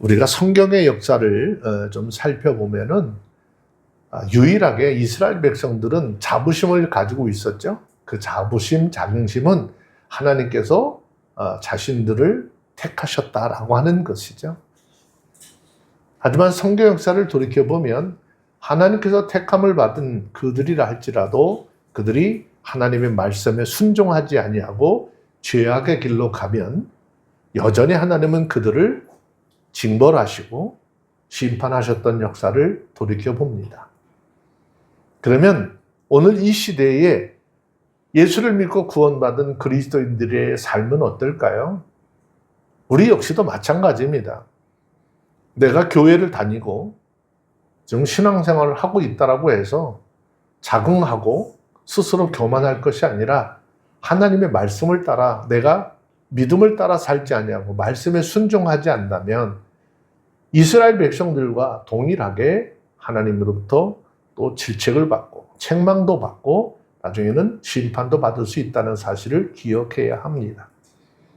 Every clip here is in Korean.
우리가 성경의 역사를 좀 살펴보면은 유일하게 이스라엘 백성들은 자부심을 가지고 있었죠. 그 자부심, 자긍심은 하나님께서 자신들을 택하셨다라고 하는 것이죠. 하지만 성경 역사를 돌이켜보면 하나님께서 택함을 받은 그들이라 할지라도 그들이 하나님의 말씀에 순종하지 아니하고 죄악의 길로 가면 여전히 하나님은 그들을 징벌하시고 심판하셨던 역사를 돌이켜봅니다. 그러면 오늘 이 시대에 예수를 믿고 구원받은 그리스도인들의 삶은 어떨까요? 우리 역시도 마찬가지입니다. 내가 교회를 다니고 지금 신앙생활을 하고 있다라고 해서 자긍하고 스스로 교만할 것이 아니라 하나님의 말씀을 따라 내가 믿음을 따라 살지 아니하고 말씀에 순종하지 않다면 이스라엘 백성들과 동일하게 하나님으로부터 또 질책을 받고 책망도 받고 나중에는 심판도 받을 수 있다는 사실을 기억해야 합니다.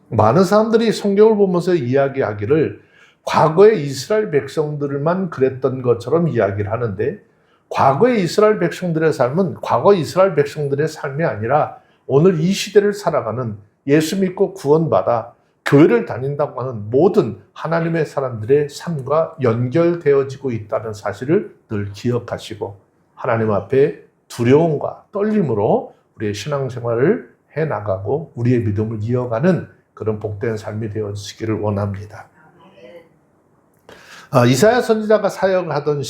많은 사람들이 성경을 보면서 이야기하기를 과거의 이스라엘 백성들만 그랬던 것처럼 이야기를 하는데 과거의 이스라엘 백성들의 삶은 과거 이스라엘 백성들의 삶이 아니라 오늘 이 시대를 살아가는 예수 믿고 구원받아 교회를 다닌다고 하는 모든 하나님의 사람들의 삶과 연결되어지고 있다는 사실을 늘 기억하시고 하나님 앞에 두려움과 떨림으로 우리의 신앙생활을 해나가고 우리의 믿음을 이어가는 그런 복된 삶이 되어지기를 원합니다. 이사야 선지자가 사역을 하던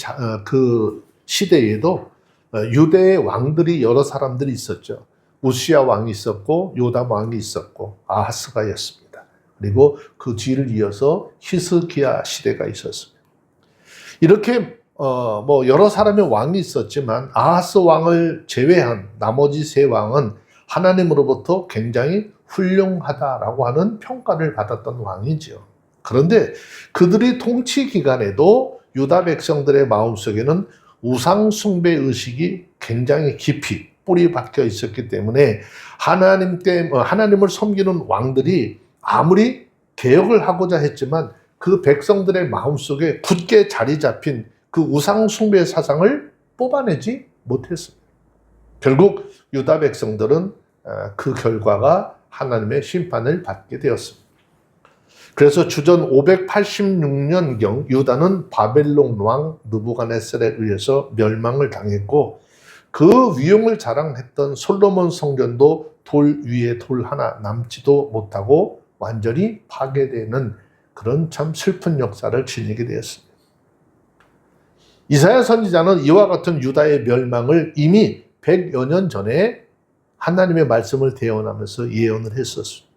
그 시대에도 유대의 왕들이 여러 사람들이 있었죠. 우시야 왕이 있었고 요담 왕이 있었고 아하스가 있었습니다. 그리고 그 뒤를 이어서 히스기야 시대가 있었습니다. 이렇게 여러 사람의 왕이 있었지만 아하스 왕을 제외한 나머지 세 왕은 하나님으로부터 굉장히 훌륭하다라고 하는 평가를 받았던 왕이죠. 그런데 그들이 통치 기간에도 유다 백성들의 마음속에는 우상 숭배 의식이 굉장히 깊이 뿌리 박혀 있었기 때문에 하나님을 섬기는 왕들이 아무리 개혁을 하고자 했지만 그 백성들의 마음속에 굳게 자리 잡힌 그 우상 숭배 사상을 뽑아내지 못했습니다. 결국 유다 백성들은 그 결과가 하나님의 심판을 받게 되었습니다. 그래서 주전 586년경 유다는 바벨론 왕 느부갓네살에 의해서 멸망을 당했고 그 위용을 자랑했던 솔로몬 성전도 돌 위에 돌 하나 남지도 못하고 완전히 파괴되는 그런 참 슬픈 역사를 지니게 되었습니다. 이사야 선지자는 이와 같은 유다의 멸망을 이미 100여 년 전에 하나님의 말씀을 대언하면서 예언을 했었습니다.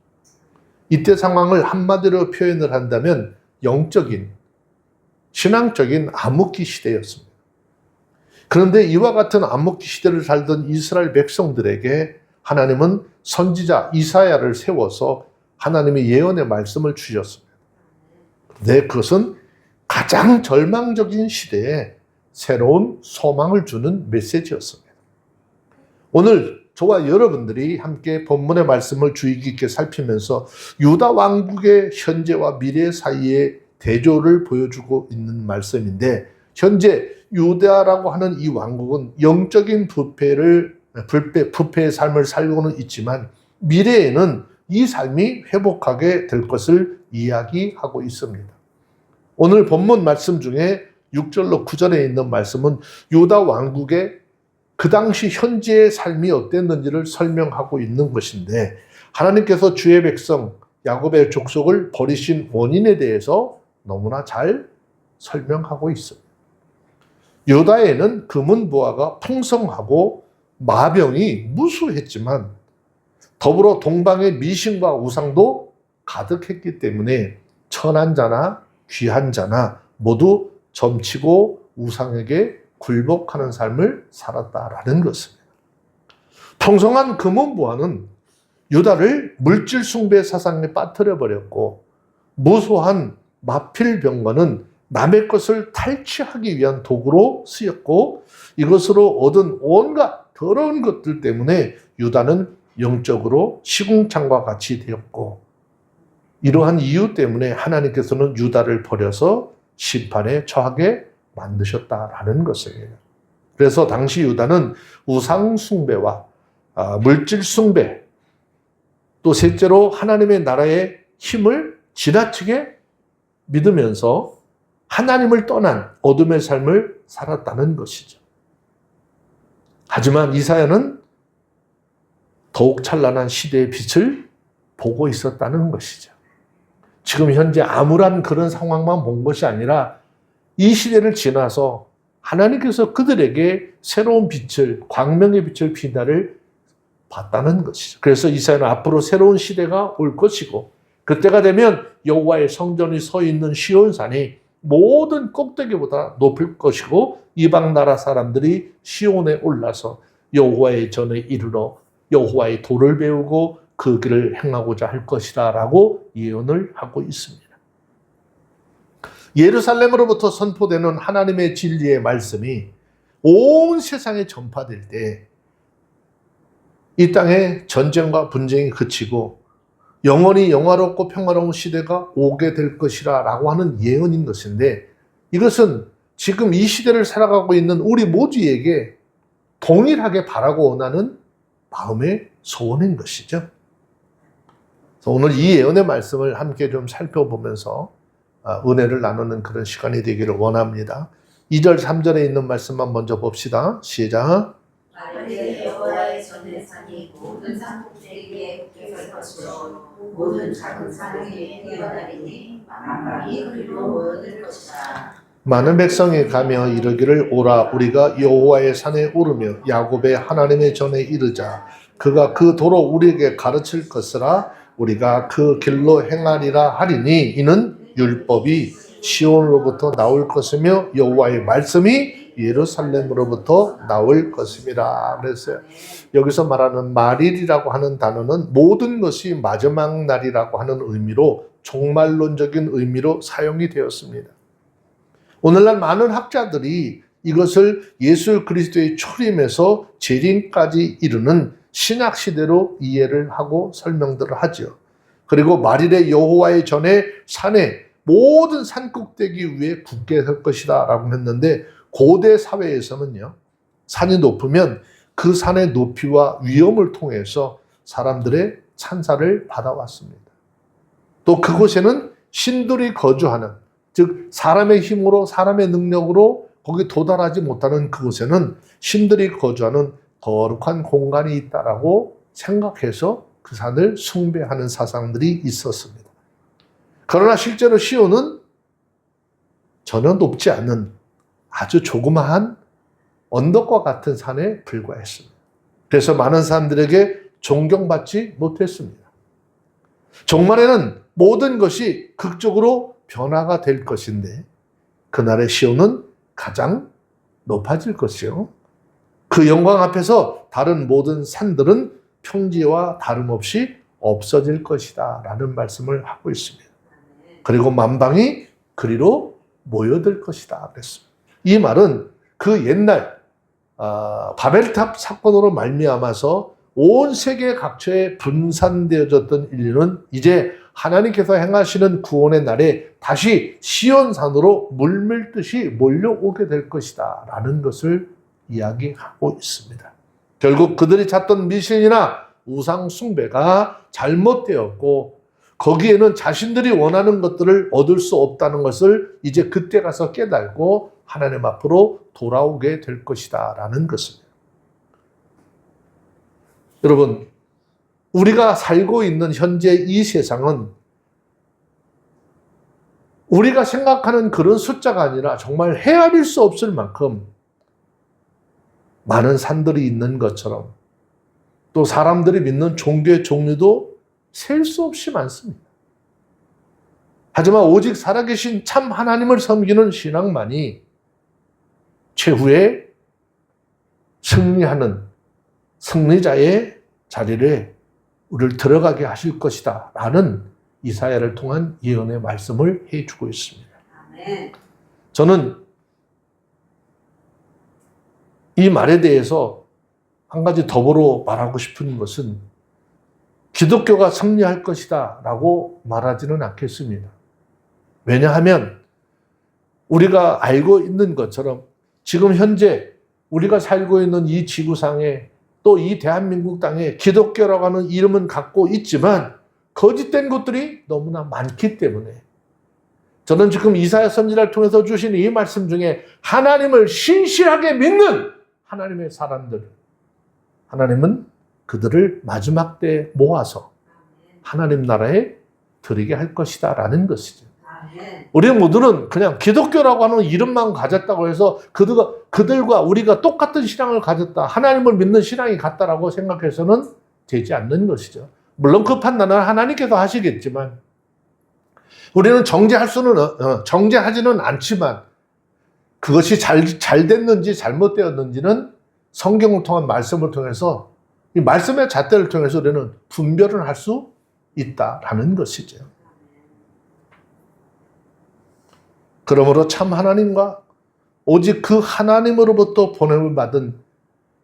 이때 상황을 한마디로 표현을 한다면 영적인, 신앙적인 암흑기 시대였습니다. 그런데 이와 같은 암흑기 시대를 살던 이스라엘 백성들에게 하나님은 선지자 이사야를 세워서 하나님의 예언의 말씀을 주셨습니다. 그런데 그것은 가장 절망적인 시대에 새로운 소망을 주는 메시지였습니다. 오늘 저와 여러분들이 함께 본문의 말씀을 주의 깊게 살피면서 유다 왕국의 현재와 미래 사이의 대조를 보여주고 있는 말씀인데 현재 유다라고 하는 이 왕국은 영적인 부패의 삶을 살고는 있지만 미래에는 이 삶이 회복하게 될 것을 이야기하고 있습니다. 오늘 본문 말씀 중에 6절로 9절에 있는 말씀은 유다 왕국의 그 당시 현재의 삶이 어땠는지를 설명하고 있는 것인데 하나님께서 주의 백성 야곱의 족속을 버리신 원인에 대해서 너무나 잘 설명하고 있습니다. 유다에는 금은보화가 풍성하고 마병이 무수했지만 더불어 동방의 미신과 우상도 가득했기 때문에 천한 자나 귀한 자나 모두 점치고 우상에게 굴복하는 삶을 살았다라는 것입니다. 풍성한 금은보화는 유다를 물질 숭배 사상에 빠뜨려 버렸고 무수한 마필병거는 남의 것을 탈취하기 위한 도구로 쓰였고 이것으로 얻은 온갖 더러운 것들 때문에 유다는 영적으로 시궁창과 같이 되었고 이러한 이유 때문에 하나님께서는 유다를 버려서 심판에 처하게 만드셨다라는 것이에요. 그래서 당시 유다는 우상 숭배와 물질 숭배, 또 셋째로 하나님의 나라의 힘을 지나치게 믿으면서 하나님을 떠난 어둠의 삶을 살았다는 것이죠. 하지만 이사야는 더욱 찬란한 시대의 빛을 보고 있었다는 것이죠. 지금 현재 암울한 그런 상황만 본 것이 아니라 이 시대를 지나서 하나님께서 그들에게 새로운 빛을, 광명의 빛을 비나를 봤다는 것이죠. 그래서 이사야는 앞으로 새로운 시대가 올 것이고, 그때가 되면 여호와의 성전이 서 있는 시온산이 모든 꼭대기보다 높을 것이고, 이방 나라 사람들이 시온에 올라서 여호와의 전에 이르러 여호와의 도를 배우고 그 길을 행하고자 할 것이다 라고 예언을 하고 있습니다. 예루살렘으로부터 선포되는 하나님의 진리의 말씀이 온 세상에 전파될 때 이 땅에 전쟁과 분쟁이 그치고 영원히 영화롭고 평화로운 시대가 오게 될 것이라 라고 하는 예언인 것인데, 이것은 지금 이 시대를 살아가고 있는 우리 모두에게 동일하게 바라고 원하는 마음의 소원인 것이죠. 그래서 오늘 이 예언의 말씀을 함께 좀 살펴보면서 은혜를 나누는 그런 시간이 되기를 원합니다. 2절, 3절에 있는 말씀만 먼저 봅시다. 시작. 만일 여호와의 전에 산이 모든 산 꼭대기에 붙어 설 것이요 모든 작은 산에 뛰어다니니 만방이 그리로 모여들 것이다. 많은 백성이 가며 이르기를 오라 우리가 여호와의 산에 오르며 야곱의 하나님의 전에 이르자. 그가 그 도로 우리에게 가르칠 것이라 우리가 그 길로 행하리라 하리니 이는 율법이 시온으로부터 나올 것이며 여호와의 말씀이 예루살렘으로부터 나올 것입니다. 그랬어요. 여기서 말하는 말일이라고 하는 단어는 모든 것이 마지막 날이라고 하는 의미로, 종말론적인 의미로 사용이 되었습니다. 오늘날 많은 학자들이 이것을 예수 그리스도의 초림에서 재림까지 이르는 신약 시대로 이해를 하고 설명들을 하죠. 그리고 말일에 여호와의 전에 산에 모든 산 꼭대기 위에 굳게 설 것이다 라고 했는데, 고대 사회에서는요, 산이 높으면 그 산의 높이와 위험을 통해서 사람들의 찬사를 받아왔습니다. 또 그곳에는 신들이 거주하는, 즉 사람의 힘으로 사람의 능력으로 거기 도달하지 못하는 그곳에는 신들이 거주하는 거룩한 공간이 있다라고 생각해서 그 산을 숭배하는 사상들이 있었습니다. 그러나 실제로 시온은 전혀 높지 않은 아주 조그마한 언덕과 같은 산에 불과했습니다. 그래서 많은 사람들에게 존경받지 못했습니다. 종말에는 모든 것이 극적으로 변화가 될 것인데, 그날의 시온은 가장 높아질 것이요, 그 영광 앞에서 다른 모든 산들은 평지와 다름없이 없어질 것이다 라는 말씀을 하고 있습니다. 그리고 만방이 그리로 모여들 것이다 그랬습니다. 이 말은 그 옛날 바벨탑 사건으로 말미암아서 온 세계 각처에 분산되어졌던 인류는 이제 하나님께서 행하시는 구원의 날에 다시 시온산으로 물밀듯이 몰려오게 될 것이다 라는 것을 이야기하고 있습니다. 결국 그들이 찾던 미신이나 우상 숭배가 잘못되었고, 거기에는 자신들이 원하는 것들을 얻을 수 없다는 것을 이제 그때 가서 깨달고 하나님 앞으로 돌아오게 될 것이다 라는 것입니다. 여러분, 우리가 살고 있는 현재 이 세상은 우리가 생각하는 그런 숫자가 아니라 정말 헤아릴 수 없을 만큼 많은 산들이 있는 것처럼, 또 사람들이 믿는 종교의 종류도 셀 수 없이 많습니다. 하지만 오직 살아계신 참 하나님을 섬기는 신앙만이 최후에 승리하는 승리자의 자리를 우리를 들어가게 하실 것이다 라는 이사야를 통한 예언의 말씀을 해주고 있습니다. 저는 이 말에 대해서 한 가지 더불어 말하고 싶은 것은, 기독교가 승리할 것이다 라고 말하지는 않겠습니다. 왜냐하면 우리가 알고 있는 것처럼 지금 현재 우리가 살고 있는 이 지구상에 또 이 대한민국 땅에 기독교라고 하는 이름은 갖고 있지만 거짓된 것들이 너무나 많기 때문에 저는 지금 이사야 선지자를 통해서 주신 이 말씀 중에 하나님을 신실하게 믿는 하나님의 사람들, 하나님은 그들을 마지막 때에 모아서 하나님 나라에 들이게 할 것이다 라는 것이죠. 우리 모두는 그냥 기독교라고 하는 이름만 가졌다고 해서 그들과 우리가 똑같은 신앙을 가졌다, 하나님을 믿는 신앙이 같다라고 생각해서는 되지 않는 것이죠. 물론 그 판단은 하나님께서 하시겠지만 우리는 정죄하지는 않지만 그것이 잘 됐는지 잘못되었는지는 성경을 통한 말씀을 통해서 이 말씀의 잣대를 통해서 우리는 분별을 할 수 있다라는 것이죠. 그러므로 참 하나님과 오직 그 하나님으로부터 보냄을 받은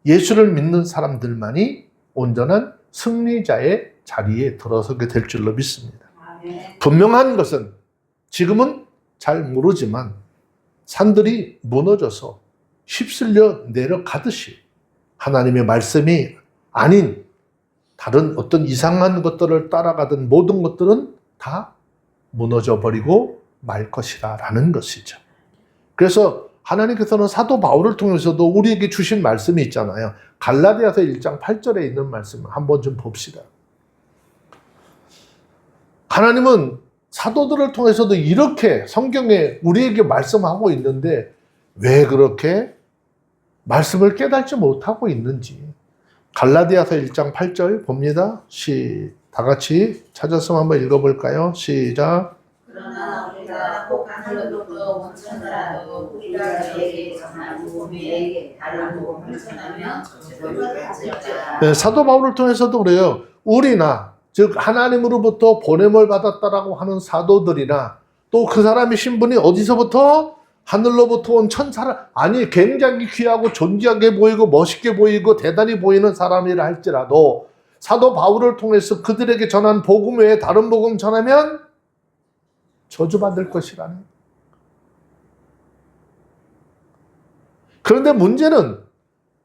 예수를 믿는 사람들만이 온전한 승리자의 자리에 들어서게 될 줄로 믿습니다. 분명한 것은 지금은 잘 모르지만 산들이 무너져서 휩쓸려 내려가듯이 하나님의 말씀이 아닌 다른 어떤 이상한 것들을 따라가던 모든 것들은 다 무너져 버리고 말 것이다 라는 것이죠. 그래서 하나님께서는 사도 바울을 통해서도 우리에게 주신 말씀이 있잖아요. 갈라디아서 1장 8절에 있는 말씀을 한번 좀 봅시다. 하나님은 사도들을 통해서도 이렇게 성경에 우리에게 말씀하고 있는데 왜 그렇게 말씀을 깨닫지 못하고 있는지. 갈라디아서 1장 8절 봅니다. 다 같이 찾아서 한번 읽어볼까요? 시작. 그러나 우리가 혹 하늘로부터 원천하라도 우리가 너에게 전한 복음에 다른 복음을 전하면 저주를 받을지어다. 네, 사도 바울을 통해서도 그래요. 우리나 즉 하나님으로부터 보냄을 받았다라고 하는 사도들이나 또 그 사람의 신분이 어디서부터 하늘로부터 온 천사라, 아니 굉장히 귀하고 존귀하게 보이고 멋있게 보이고 대단히 보이는 사람이라 할지라도 사도 바울을 통해서 그들에게 전한 복음 외에 다른 복음 전하면 저주받을 것이라는. 그런데 문제는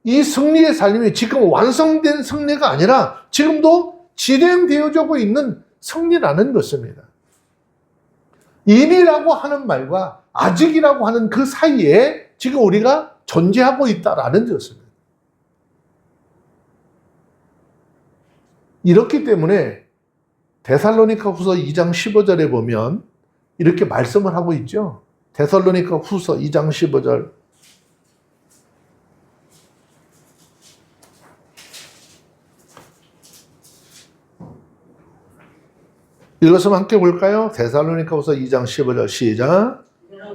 이 승리의 삶이 지금 완성된 승리가 아니라 지금도 진행되어지고 있는 승리라는 것입니다. 이미라고 하는 말과 아직이라고 하는 그 사이에 지금 우리가 존재하고 있다라는 것입니다. 이렇기 때문에 데살로니가 후서 2장 15절에 보면 이렇게 말씀을 하고 있죠. 데살로니가 후서 2장 15절. 이것을 함께 볼까요? 데살로니가 후서 2장 15절 시작.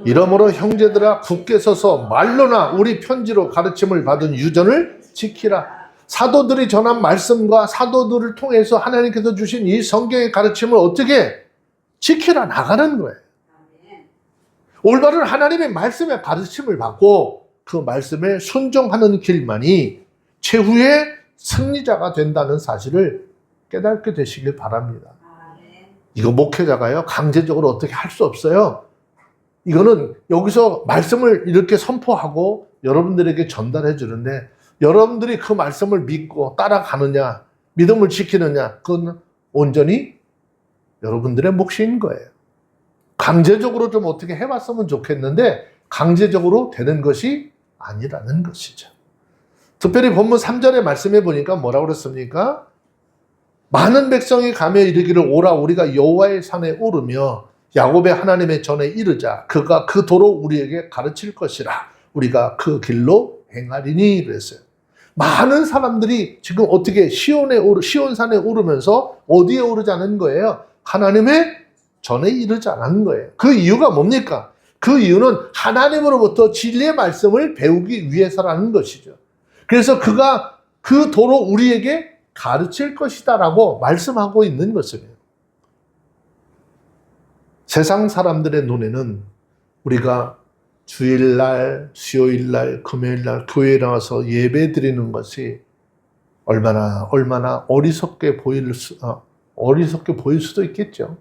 이러므로 형제들아 굳게 서서 말로나 우리 편지로 가르침을 받은 유전을 지키라. 사도들이 전한 말씀과 사도들을 통해서 하나님께서 주신 이 성경의 가르침을 어떻게 지키라 나가는 거예요. 올바른 하나님의 말씀의 가르침을 받고 그 말씀에 순종하는 길만이 최후의 승리자가 된다는 사실을 깨닫게 되시길 바랍니다. 이거 목회자가요 강제적으로 어떻게 할 수 없어요. 이거는 여기서 말씀을 이렇게 선포하고 여러분들에게 전달해 주는데 여러분들이 그 말씀을 믿고 따라가느냐 믿음을 지키느냐 그건 온전히 여러분들의 몫인 거예요. 강제적으로 좀 어떻게 해봤으면 좋겠는데 강제적으로 되는 것이 아니라는 것이죠. 특별히 본문 3절의 말씀해 보니까 뭐라고 그랬습니까? 많은 백성이 가며 이르기를 오라 우리가 여호와의 산에 오르며 야곱의 하나님의 전에 이르자 그가 그 도로 우리에게 가르칠 것이라 우리가 그 길로 행하리니 그랬어요. 많은 사람들이 지금 어떻게 시온산에 오르면서 어디에 오르자는 거예요? 하나님의 전에 이르자는 거예요. 그 이유가 뭡니까? 그 이유는 하나님으로부터 진리의 말씀을 배우기 위해서라는 것이죠. 그래서 그가 그 도로 우리에게 가르칠 것이다 라고 말씀하고 있는 것입니다. 세상 사람들의 눈에는 우리가 주일날, 수요일날, 금요일날 교회에 나와서 예배 드리는 것이 얼마나 어리석게 보일 수도 있겠죠.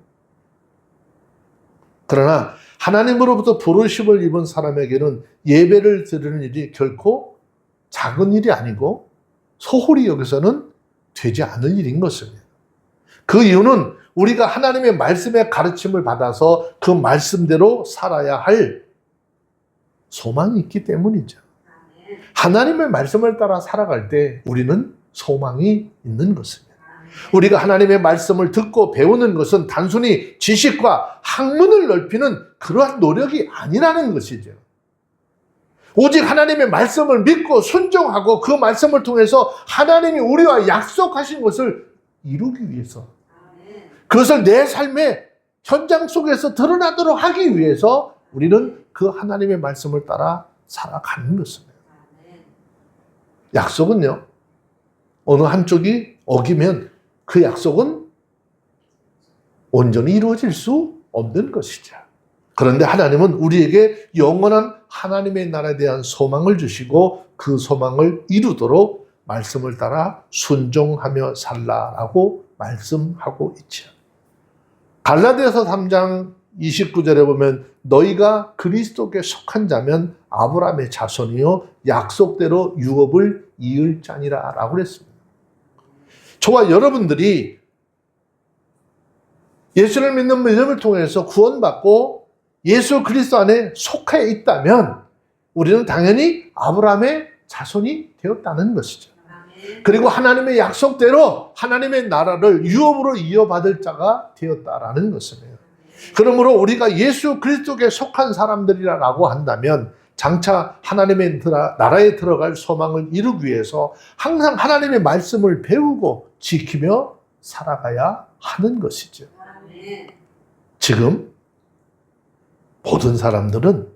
그러나 하나님으로부터 부르심을 입은 사람에게는 예배를 드리는 일이 결코 작은 일이 아니고 소홀히 여기서는 되지 않을 일인 것입니다. 그 이유는 우리가 하나님의 말씀의 가르침을 받아서 그 말씀대로 살아야 할 소망이 있기 때문이죠. 하나님의 말씀을 따라 살아갈 때 우리는 소망이 있는 것입니다. 우리가 하나님의 말씀을 듣고 배우는 것은 단순히 지식과 학문을 넓히는 그러한 노력이 아니라는 것이죠. 오직 하나님의 말씀을 믿고 순종하고 그 말씀을 통해서 하나님이 우리와 약속하신 것을 이루기 위해서, 그것을 내 삶의 현장 속에서 드러나도록 하기 위해서 우리는 그 하나님의 말씀을 따라 살아가는 것입니다. 약속은요, 어느 한쪽이 어기면 그 약속은 온전히 이루어질 수 없는 것이죠. 그런데 하나님은 우리에게 영원한 하나님의 나라에 대한 소망을 주시고 그 소망을 이루도록 말씀을 따라 순종하며 살라라고 말씀하고 있죠. 갈라디아서 3장 29절에 보면 너희가 그리스도께 속한 자면 아브라함의 자손이요 약속대로 유업을 이을 자니라 라고 그랬습니다. 저와 여러분들이 예수를 믿는 믿음을 통해서 구원받고 예수 그리스도 안에 속해 있다면 우리는 당연히 아브라함의 자손이 되었다는 것이죠. 그리고 하나님의 약속대로 하나님의 나라를 유업으로 이어받을 자가 되었다라는 것입니다. 그러므로 우리가 예수 그리스도께 속한 사람들이라고 한다면 장차 하나님의 나라에 들어갈 소망을 이루기 위해서 항상 하나님의 말씀을 배우고 지키며 살아가야 하는 것이죠. 지금 모든 사람들은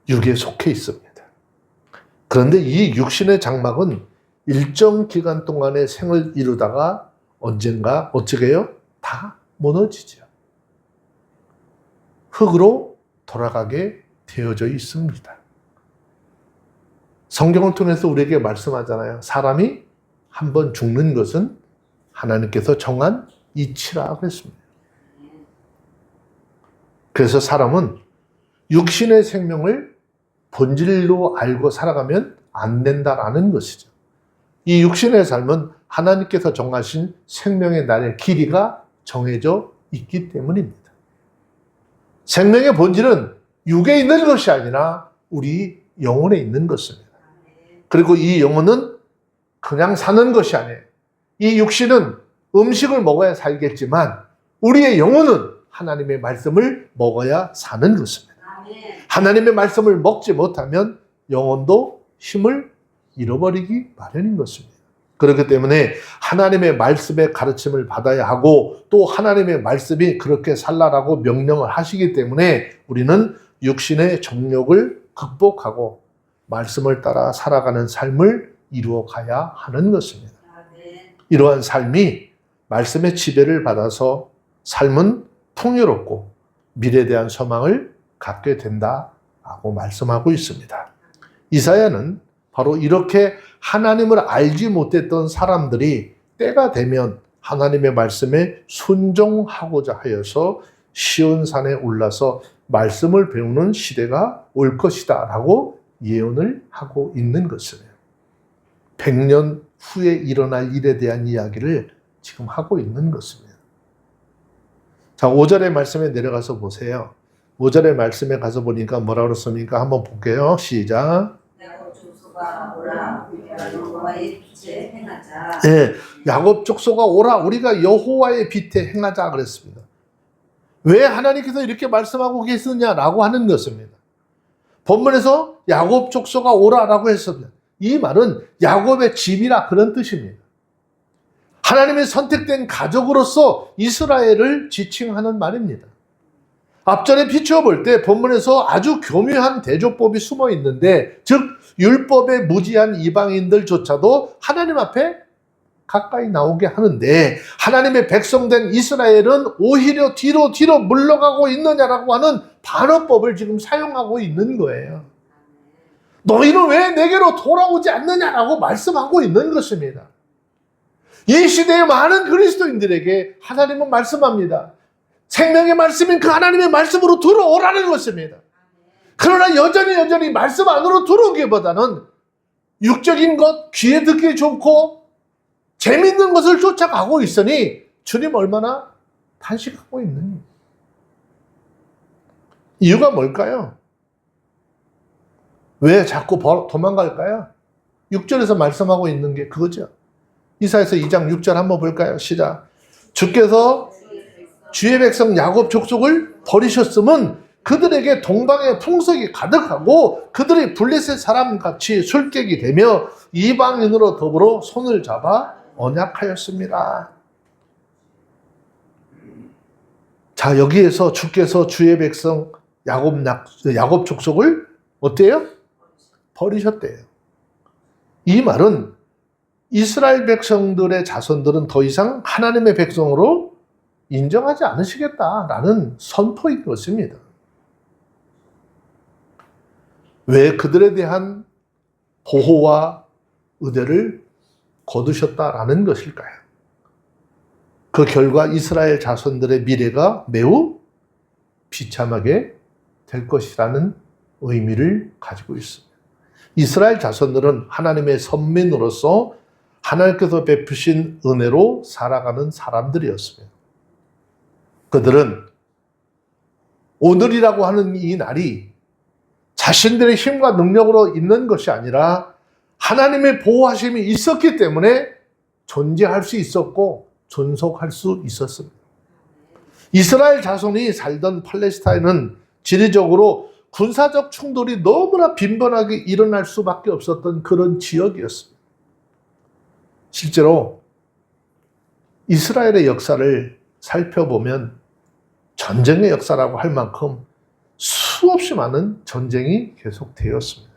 육에 속해 있습니다. 그런데 이 육신의 장막은 일정 기간 동안의 생을 이루다가 언젠가 어떻게 해요? 다 무너지죠. 흙으로 돌아가게 되어져 있습니다. 성경을 통해서 우리에게 말씀하잖아요. 사람이 한번 죽는 것은 하나님께서 정한 이치라 그랬습니다. 그래서 사람은 육신의 생명을 본질로 알고 살아가면 안 된다라는 것이죠. 이 육신의 삶은 하나님께서 정하신 생명의 날의 길이가 정해져 있기 때문입니다. 생명의 본질은 육에 있는 것이 아니라 우리 영혼에 있는 것입니다. 그리고 이 영혼은 그냥 사는 것이 아니에요. 이 육신은 음식을 먹어야 살겠지만 우리의 영혼은 하나님의 말씀을 먹어야 사는 것입니다. 하나님의 말씀을 먹지 못하면 영혼도 힘을 잃어버리기 마련인 것입니다. 그렇기 때문에 하나님의 말씀의 가르침을 받아야 하고 또 하나님의 말씀이 그렇게 살라라고 명령을 하시기 때문에 우리는 육신의 정욕을 극복하고 말씀을 따라 살아가는 삶을 이루어 가야 하는 것입니다. 이러한 삶이 말씀의 지배를 받아서 삶은 풍요롭고 미래에 대한 소망을 갖게 된다라고 말씀하고 있습니다. 이사야는 바로 이렇게 하나님을 알지 못했던 사람들이 때가 되면 하나님의 말씀에 순종하고자 하여서 시온산에 올라서 말씀을 배우는 시대가 올 것이다 라고 예언을 하고 있는 것이에요. 100년 후에 일어날 일에 대한 이야기를 지금 하고 있는 것입니다. 자, 5절의 말씀에 내려가서 보세요. 5절의 말씀에 가서 보니까 뭐라고 그랬습니까? 한번 볼게요. 시작. 야곱 족속아 오라 우리가 여호와의 빛에 행하자. 네, 야곱 족속아 오라 우리가 여호와의 빛에 행하자 그랬습니다. 왜 하나님께서 이렇게 말씀하고 계시느냐라고 하는 것입니다. 본문에서 야곱 족속아 오라라고 했습니다. 이 말은 야곱의 집이라 그런 뜻입니다. 하나님의 선택된 가족으로서 이스라엘을 지칭하는 말입니다. 앞전에 비추어 볼 때 본문에서 아주 교묘한 대조법이 숨어 있는데, 즉 율법에 무지한 이방인들조차도 하나님 앞에 가까이 나오게 하는데 하나님의 백성된 이스라엘은 오히려 뒤로 물러가고 있느냐라고 하는 반어법을 지금 사용하고 있는 거예요. 너희는 왜 내게로 돌아오지 않느냐라고 말씀하고 있는 것입니다. 이 시대의 많은 그리스도인들에게 하나님은 말씀합니다. 생명의 말씀인 그 하나님의 말씀으로 들어오라는 것입니다. 그러나 여전히 말씀 안으로 들어오기보다는 육적인 것, 귀에 듣기 좋고 재밌는 것을 쫓아가고 있으니 주님 얼마나 탄식하고 있느니. 이유가 뭘까요? 왜 자꾸 도망갈까요? 6절에서 말씀하고 있는 게 그거죠. 이사야서 2장 6절 한번 볼까요? 시작. 주께서 주의 백성 야곱 족속을 버리셨음은 그들에게 동방의 풍속이 가득하고 그들이 블레셋 사람같이 술객이 되며 이방인으로 더불어 손을 잡아 언약하였습니다. 자, 여기에서 주께서 주의 백성 야곱 족속을 어때요? 버리셨대요. 이 말은 이스라엘 백성들의 자손들은 더 이상 하나님의 백성으로 인정하지 않으시겠다라는 선포인 것입니다. 왜 그들에 대한 보호와 의대를 거두셨다라는 것일까요? 그 결과 이스라엘 자손들의 미래가 매우 비참하게 될 것이라는 의미를 가지고 있습니다. 이스라엘 자손들은 하나님의 선민으로서 하나님께서 베푸신 은혜로 살아가는 사람들이었습니다. 그들은 오늘이라고 하는 이 날이 자신들의 힘과 능력으로 있는 것이 아니라 하나님의 보호하심이 있었기 때문에 존재할 수 있었고 존속할 수 있었습니다. 이스라엘 자손이 살던 팔레스타인은 지리적으로 군사적 충돌이 너무나 빈번하게 일어날 수밖에 없었던 그런 지역이었습니다. 실제로 이스라엘의 역사를 살펴보면 전쟁의 역사라고 할 만큼 수없이 많은 전쟁이 계속되었습니다.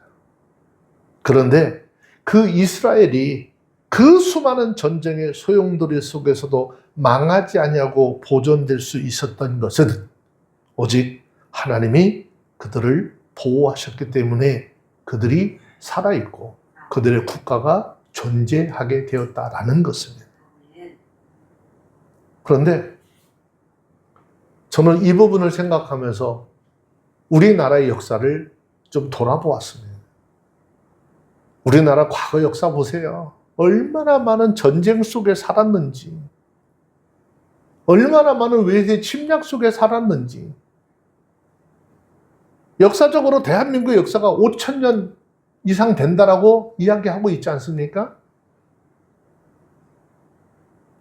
그런데 그 이스라엘이 그 수많은 전쟁의 소용돌이 속에서도 망하지 아니하고 보존될 수 있었던 것은 오직 하나님이 그들을 보호하셨기 때문에 그들이 살아있고 그들의 국가가 존재하게 되었다라는 것입니다. 그런데 저는 이 부분을 생각하면서 우리나라의 역사를 좀 돌아보았습니다. 우리나라 과거 역사 보세요. 얼마나 많은 전쟁 속에 살았는지, 얼마나 많은 외세 침략 속에 살았는지. 역사적으로 대한민국의 역사가 5,000년 이상 된다라고 이야기하고 있지 않습니까?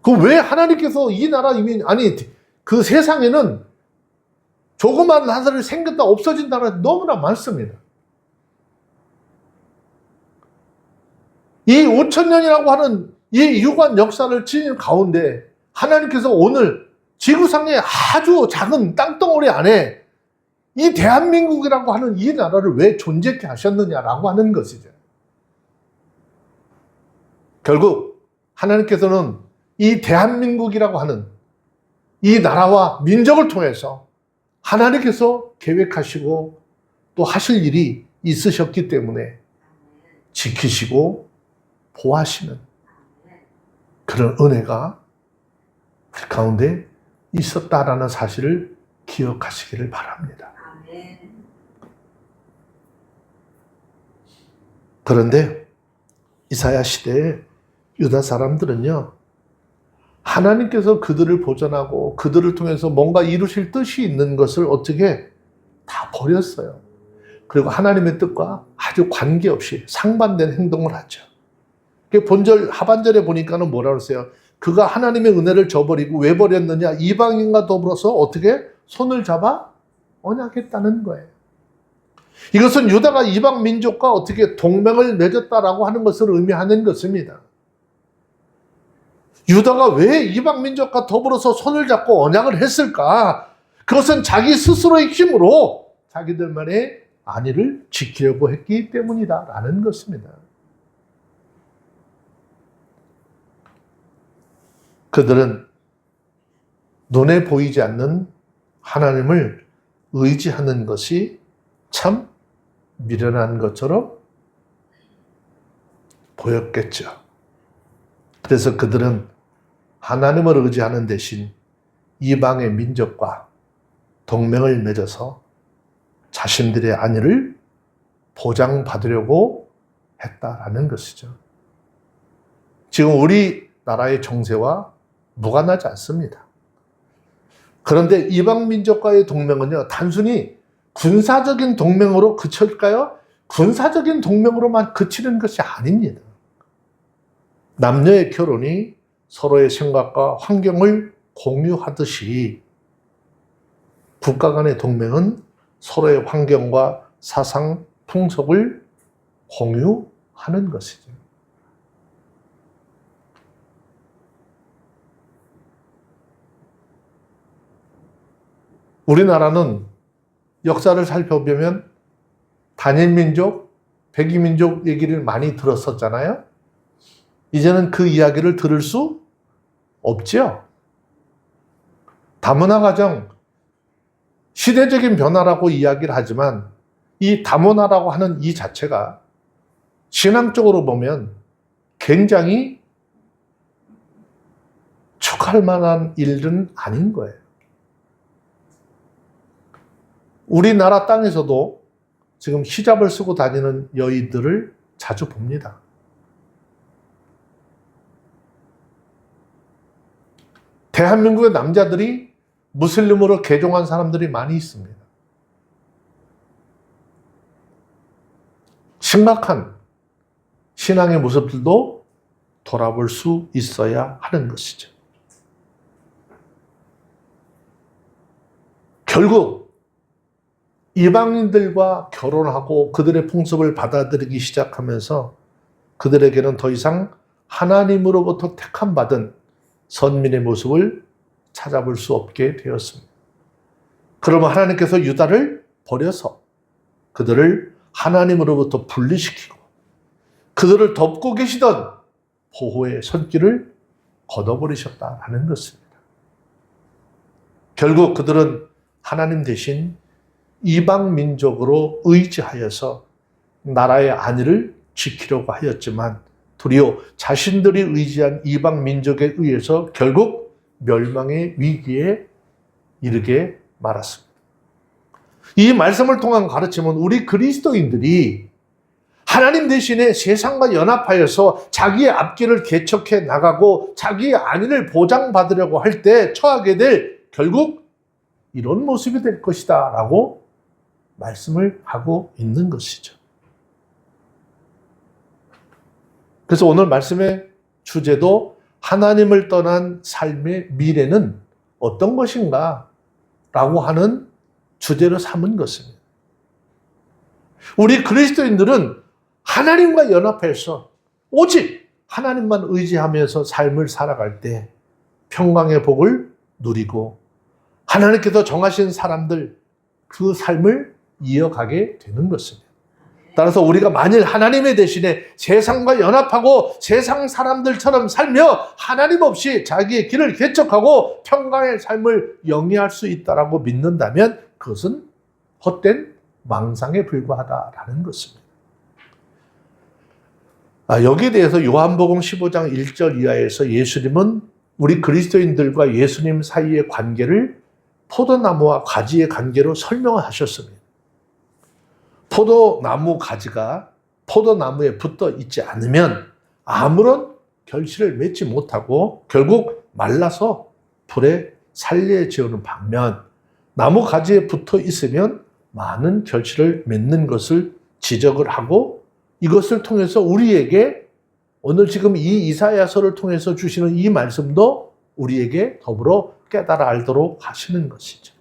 그 왜 하나님께서 이 나라 아니 그 세상에는 조그만 나라를 생겼다 없어진 나라가 너무나 많습니다. 이 5,000년이라고 하는 이 유관 역사를 지닌 가운데 하나님께서 오늘 지구상의 아주 작은 땅덩어리 안에 이 대한민국이라고 하는 이 나라를 왜 존재케 하셨느냐라고 하는 것이죠. 결국 하나님께서는 이 대한민국이라고 하는 이 나라와 민족을 통해서 하나님께서 계획하시고 또 하실 일이 있으셨기 때문에 지키시고 보호하시는 그런 은혜가 우리 가운데 있었다라는 사실을 기억하시기를 바랍니다. 그런데 이사야 시대에 유다 사람들은요, 하나님께서 그들을 보존하고 그들을 통해서 뭔가 이루실 뜻이 있는 것을 어떻게 다 버렸어요. 그리고 하나님의 뜻과 아주 관계없이 상반된 행동을 하죠. 본절 하반절에 보니까는 뭐라고 했어요? 그가 하나님의 은혜를 저버리고 왜 버렸느냐? 이방인과 더불어서 어떻게 손을 잡아 언약했다는 거예요. 이것은 유다가 이방 민족과 어떻게 동맹을 맺었다라고 하는 것을 의미하는 것입니다. 유다가 왜 이방 민족과 더불어서 손을 잡고 언약을 했을까? 그것은 자기 스스로의 힘으로 자기들만의 안위를 지키려고 했기 때문이다라는 것입니다. 그들은 눈에 보이지 않는 하나님을 의지하는 것이 참 미련한 것처럼 보였겠죠. 그래서 그들은 하나님을 의지하는 대신 이방의 민족과 동맹을 맺어서 자신들의 안위를 보장받으려고 했다라는 것이죠. 지금 우리나라의 정세와 무관하지 않습니다. 그런데 이방 민족과의 동맹은요, 단순히 군사적인 동맹으로 그칠까요? 군사적인 동맹으로만 그치는 것이 아닙니다. 남녀의 결혼이 서로의 생각과 환경을 공유하듯이 국가 간의 동맹은 서로의 환경과 사상, 풍속을 공유하는 것이죠. 우리나라는 역사를 살펴보면 단일민족, 백이민족 얘기를 많이 들었었잖아요. 이제는 그 이야기를 들을 수 없죠. 다문화 가정, 시대적인 변화라고 이야기를 하지만 이 다문화라고 하는 이 자체가 신앙적으로 보면 굉장히 축하할 만한 일은 아닌 거예요. 우리나라 땅에서도 지금 히잡을 쓰고 다니는 여인들을 자주 봅니다. 대한민국의 남자들이 무슬림으로 개종한 사람들이 많이 있습니다. 심각한 신앙의 모습들도 돌아볼 수 있어야 하는 것이죠. 결국 이방인들과 결혼하고 그들의 풍습을 받아들이기 시작하면서 그들에게는 더 이상 하나님으로부터 택함받은 선민의 모습을 찾아볼 수 없게 되었습니다. 그러면 하나님께서 유다를 버려서 그들을 하나님으로부터 분리시키고 그들을 덮고 계시던 보호의 손길을 걷어버리셨다는 것입니다. 결국 그들은 하나님 대신 이방 민족으로 의지하여서 나라의 안위를 지키려고 하였지만 도리어 자신들이 의지한 이방 민족에 의해서 결국 멸망의 위기에 이르게 말았습니다. 이 말씀을 통한 가르침은 우리 그리스도인들이 하나님 대신에 세상과 연합하여서 자기의 앞길을 개척해 나가고 자기의 안위를 보장받으려고 할 때 처하게 될 결국 이런 모습이 될 것이다 라고 말씀을 하고 있는 것이죠. 그래서 오늘 말씀의 주제도 하나님을 떠난 삶의 미래는 어떤 것인가 라고 하는 주제로 삼은 것입니다. 우리 그리스도인들은 하나님과 연합해서 오직 하나님만 의지하면서 삶을 살아갈 때 평강의 복을 누리고 하나님께서 정하신 사람들 그 삶을 이어가게 되는 것입니다. 따라서 우리가 만일 하나님의 대신에 세상과 연합하고 세상 사람들처럼 살며 하나님 없이 자기의 길을 개척하고 평강의 삶을 영위할 수 있다라고 믿는다면 그것은 헛된 망상에 불과하다라는 것입니다. 여기에 대해서 요한복음 15장 1절 이하에서 예수님은 우리 그리스도인들과 예수님 사이의 관계를 포도나무와 가지의 관계로 설명하셨습니다. 포도나무 가지가 포도나무에 붙어 있지 않으면 아무런 결실을 맺지 못하고 결국 말라서 불에 살려지는 반면 나무 가지에 붙어 있으면 많은 결실을 맺는 것을 지적을 하고 이것을 통해서 우리에게 오늘 지금 이 이사야서를 통해서 주시는 이 말씀도 우리에게 더불어 깨달아 알도록 하시는 것이죠.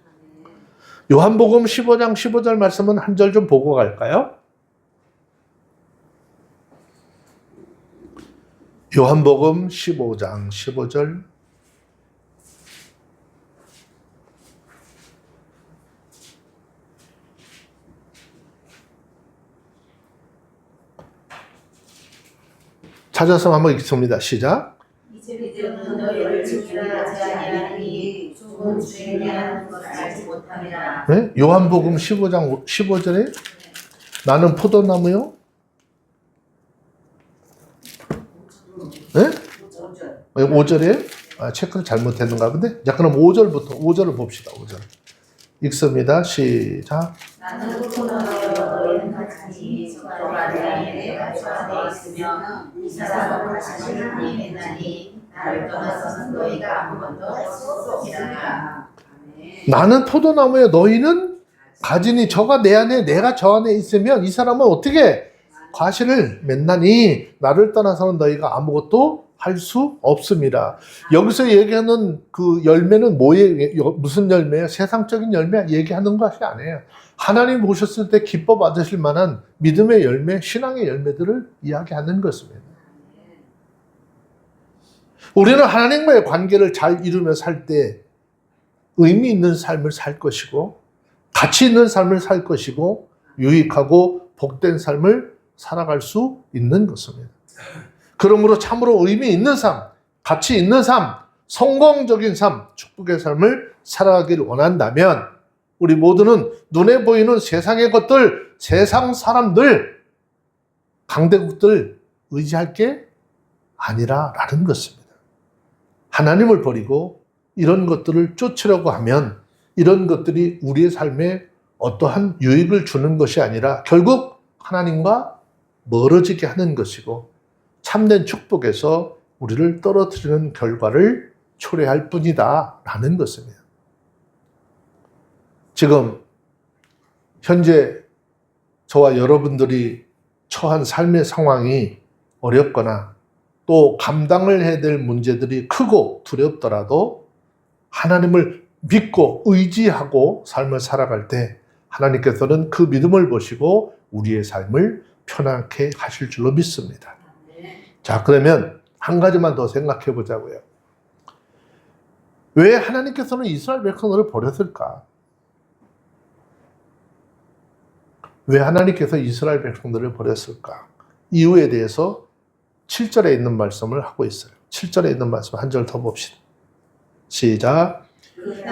요한복음 15장 15절 말씀은 한 절 좀 보고 갈까요? 요한복음 15장 15절 찾아서 한번 읽습니다. 시작. 이제는 너희를 지키지 아니하니 죽은 주에 대한 것을 알지 못함이라. 네? 요한복음 15장 15절에 나는 포도나무요? 네? 5절에? 체크를 잘못했는가 본데. 자, 그럼 5절을 봅시다. 5절. 읽습니다. 시작. 나는 후손으로 너희는 같이 너가 내 안에 내가 있으면 이 사람은 같이 하나님 했나니 나를 떠나서는 너희가 아무것도 할 수 없으리라. 나는 포도나무에 너희는 가지니 저가 내 안에 내가 저 안에 있으면 이 사람은 어떻게 과실을 맺나니 나를 떠나서는 너희가 아무것도 할 수 없습니다. 여기서 얘기하는 그 열매는 무슨 열매예요? 세상적인 열매 얘기하는 것이 아니에요. 하나님 보셨을 때 기뻐 받으실 만한 믿음의 열매, 신앙의 열매들을 이야기하는 것입니다. 우리는 하나님과의 관계를 잘 이루며 살 때 의미 있는 삶을 살 것이고 가치 있는 삶을 살 것이고 유익하고 복된 삶을 살아갈 수 있는 것입니다. 그러므로 참으로 의미 있는 삶, 가치 있는 삶, 성공적인 삶, 축복의 삶을 살아가기를 원한다면 우리 모두는 눈에 보이는 세상의 것들, 세상 사람들, 강대국들 의지할 게 아니라라는 것입니다. 하나님을 버리고 이런 것들을 쫓으려고 하면 이런 것들이 우리의 삶에 어떠한 유익을 주는 것이 아니라 결국 하나님과 멀어지게 하는 것이고 참된 축복에서 우리를 떨어뜨리는 결과를 초래할 뿐이다 라는 것입니다. 지금 현재 저와 여러분들이 처한 삶의 상황이 어렵거나 또 감당을 해야 될 문제들이 크고 두렵더라도 하나님을 믿고 의지하고 삶을 살아갈 때 하나님께서는 그 믿음을 보시고 우리의 삶을 편하게 하실 줄로 믿습니다. 자, 그러면 한 가지만 더 생각해 보자고요. 왜 하나님께서는 이스라엘 백성들을 버렸을까? 왜 하나님께서 이스라엘 백성들을 버렸을까? 이유에 대해서 7절에 있는 말씀을 하고 있어요. 7절에 있는 말씀 한 절 더 봅시다. 시작.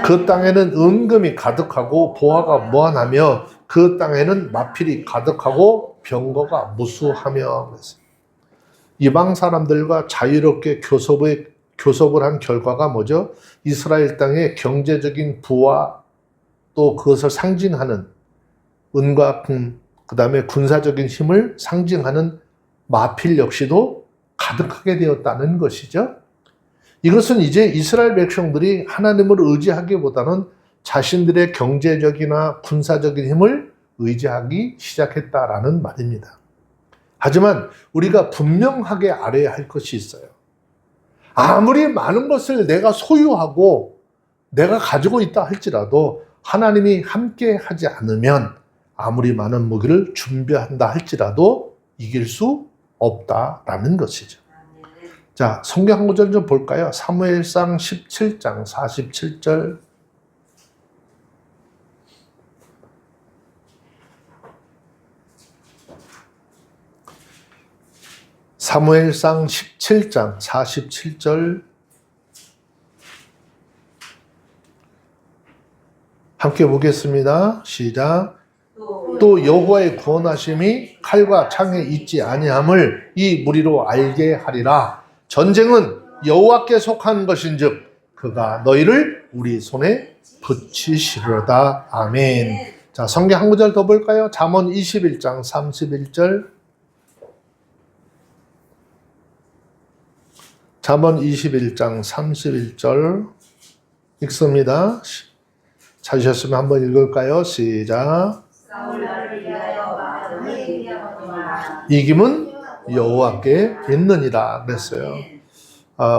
그 땅에는 은금이 가득하고 보화가 무한하며 그 땅에는 마필이 가득하고 병거가 무수하며 그랬어요. 이방 사람들과 자유롭게 교섭을 한 결과가 뭐죠? 이스라엘 땅의 경제적인 부와 또 그것을 상징하는 은과 금, 그 다음에 군사적인 힘을 상징하는 마필 역시도 가득하게 되었다는 것이죠. 이것은 이제 이스라엘 백성들이 하나님을 의지하기보다는 자신들의 경제적이나 군사적인 힘을 의지하기 시작했다라는 말입니다. 하지만 우리가 분명하게 알아야 할 것이 있어요. 아무리 많은 것을 내가 소유하고 내가 가지고 있다 할지라도 하나님이 함께 하지 않으면 아무리 많은 무기를 준비한다 할지라도 이길 수 없다라는 것이죠. 자, 성경 한 구절 좀 볼까요? 사무엘상 17장 47절. 사무엘상 17장 47절 함께 보겠습니다. 시작. 또 여호와의 구원하심이 칼과 창에 있지 아니함을 이 무리로 알게 하리라. 전쟁은 여호와께 속한 것인즉 그가 너희를 우리 손에 붙이시리로다. 아멘. 자, 성경 한 구절 더 볼까요? 잠언 21장 31절. 잠언 21장 31절 읽습니다. 찾으셨으면 한번 읽을까요? 시작. 이김은 여호와께 있느니라 그랬어요.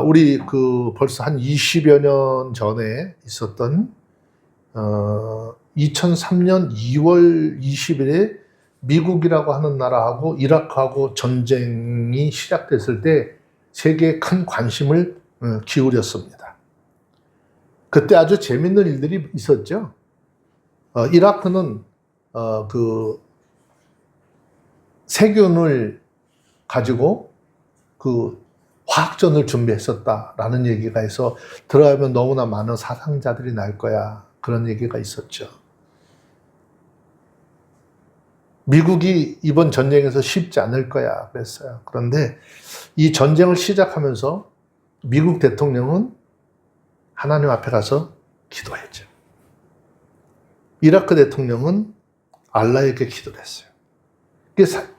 우리 벌써 한 20여 년 전에 있었던 2003년 2월 20일에 미국이라고 하는 나라하고 이라크하고 전쟁이 시작됐을 때 세계에 큰 관심을 기울였습니다. 그때 아주 재밌는 일들이 있었죠. 이라크는 세균을 가지고 화학전을 준비했었다라는 얘기가 해서 들어가면 너무나 많은 사상자들이 날 거야. 그런 얘기가 있었죠. 미국이 이번 전쟁에서 쉽지 않을 거야 그랬어요. 그런데 이 전쟁을 시작하면서 미국 대통령은 하나님 앞에 가서 기도했죠. 이라크 대통령은 알라에게 기도를 했어요.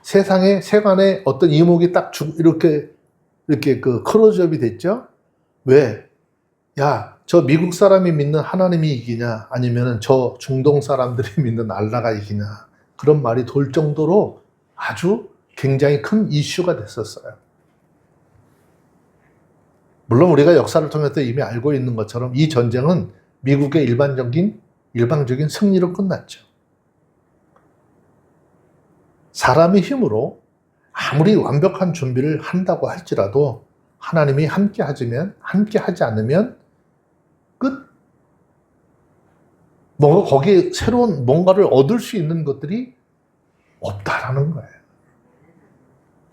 세상에 세간에 어떤 이목이 딱 이렇게 그 클로즈업이 됐죠. 왜? 야, 저 미국 사람이 믿는 하나님이 이기냐, 아니면 저 중동 사람들이 믿는 알라가 이기냐, 그런 말이 돌 정도로 아주 굉장히 큰 이슈가 됐었어요. 물론 우리가 역사를 통해서 이미 알고 있는 것처럼 이 전쟁은 미국의 일방적인 승리로 끝났죠. 사람의 힘으로 아무리 완벽한 준비를 한다고 할지라도 하나님이 함께 하지 않으면 끝. 뭔가 거기에 새로운 뭔가를 얻을 수 있는 것들이 없다라는 거예요.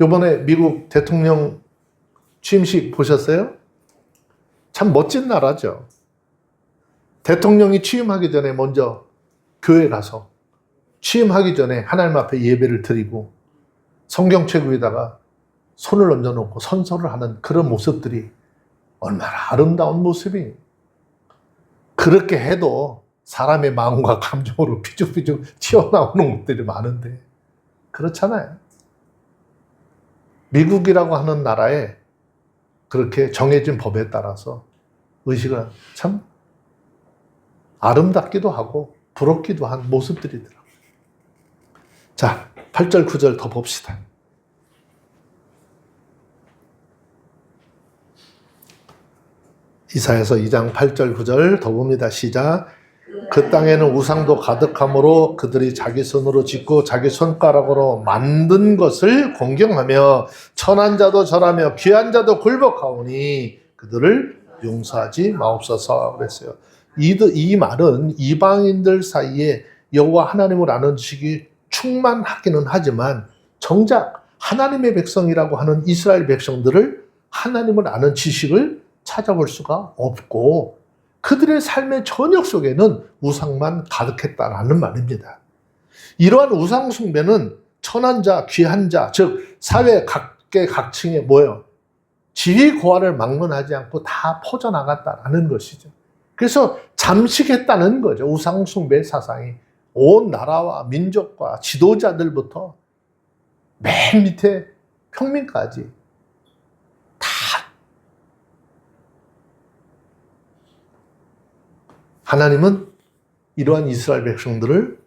이번에 미국 대통령 취임식 보셨어요? 참 멋진 나라죠. 대통령이 취임하기 전에 먼저 교회 가서 취임하기 전에 하나님 앞에 예배를 드리고 성경책 위에다가 손을 얹어놓고 선서를 하는 그런 모습들이 얼마나 아름다운 모습이. 그렇게 해도 사람의 마음과 감정으로 삐죽삐죽 튀어나오는 것들이 많은데 그렇잖아요. 미국이라고 하는 나라에 그렇게 정해진 법에 따라서 의식을 참 아름답기도 하고 부럽기도 한 모습들이더라고요. 자, 8절, 9절 더 봅시다. 이사야서 2장 8절, 9절 더 봅니다. 시작. 그 땅에는 우상도 가득하므로 그들이 자기 손으로 짓고 자기 손가락으로 만든 것을 공경하며 천한 자도 절하며 귀한 자도 굴복하오니 그들을 용서하지 마옵소서 그랬어요. 이 말은 이방인들 사이에 여호와 하나님을 아는 지식이 충만하기는 하지만 정작 하나님의 백성이라고 하는 이스라엘 백성들을 하나님을 아는 지식을 찾아볼 수가 없고 그들의 삶의 전역 속에는 우상만 가득했다라는 말입니다. 이러한 우상 숭배는 천한 자, 귀한 자, 즉 사회 각계각층에 뭐예요? 지위 고하를 막론하지 않고 다 퍼져나갔다라는 것이죠. 그래서 잠식했다는 거죠. 우상 숭배 사상이 온 나라와 민족과 지도자들부터 맨 밑에 평민까지 다 하나님은 이러한 이스라엘 백성들을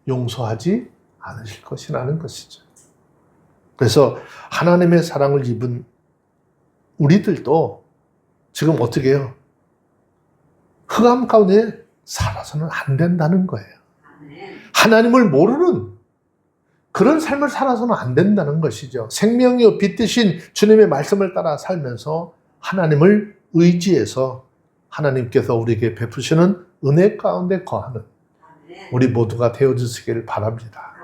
용서하지 않으실 것이라는 것이죠. 그래서 하나님의 사랑을 입은 우리들도 지금 어떻게 해요? 흑암 가운데 살아서는 안 된다는 거예요. 하나님을 모르는 그런 삶을 살아서는 안 된다는 것이죠. 생명이요 빛 되신 주님의 말씀을 따라 살면서 하나님을 의지해서 하나님께서 우리에게 베푸시는 은혜 가운데 거하는 우리 모두가 되어주시기를 바랍니다.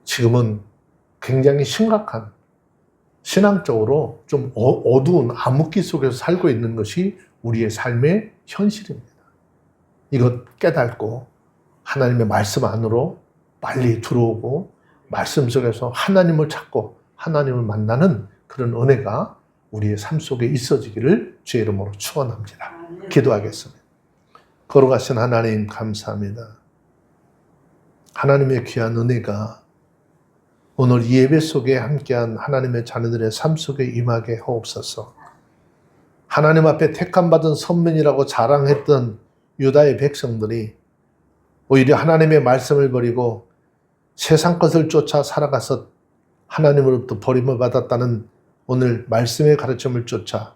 지금은 굉장히 심각한 신앙적으로 좀 어두운 암흑기 속에서 살고 있는 것이 우리의 삶의 현실입니다. 이것 깨닫고 하나님의 말씀 안으로 빨리 들어오고 말씀 속에서 하나님을 찾고 하나님을 만나는 그런 은혜가 우리의 삶 속에 있어지기를 주의 이름으로 축원합니다. 기도하겠습니다. 걸어가신 하나님 감사합니다. 하나님의 귀한 은혜가 오늘 이 예배 속에 함께한 하나님의 자녀들의 삶 속에 임하게 하옵소서. 하나님 앞에 택함받은 선민이라고 자랑했던 유다의 백성들이 오히려 하나님의 말씀을 버리고 세상 것을 쫓아 살아가서 하나님으로부터 버림을 받았다는 오늘 말씀의 가르침을 쫓아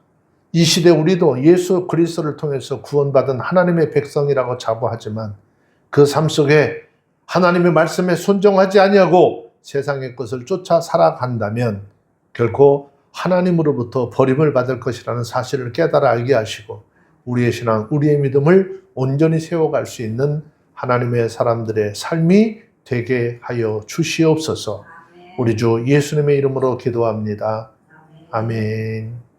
이 시대 우리도 예수 그리스도를 통해서 구원받은 하나님의 백성이라고 자부하지만 그 삶 속에 하나님의 말씀에 순종하지 아니하고 세상의 것을 쫓아 살아간다면 결코 하나님으로부터 버림을 받을 것이라는 사실을 깨달아 알게 하시고 우리의 신앙, 우리의 믿음을 온전히 세워갈 수 있는 하나님의 사람들의 삶이 되게 하여 주시옵소서. 우리 주 예수님의 이름으로 기도합니다. 아멘.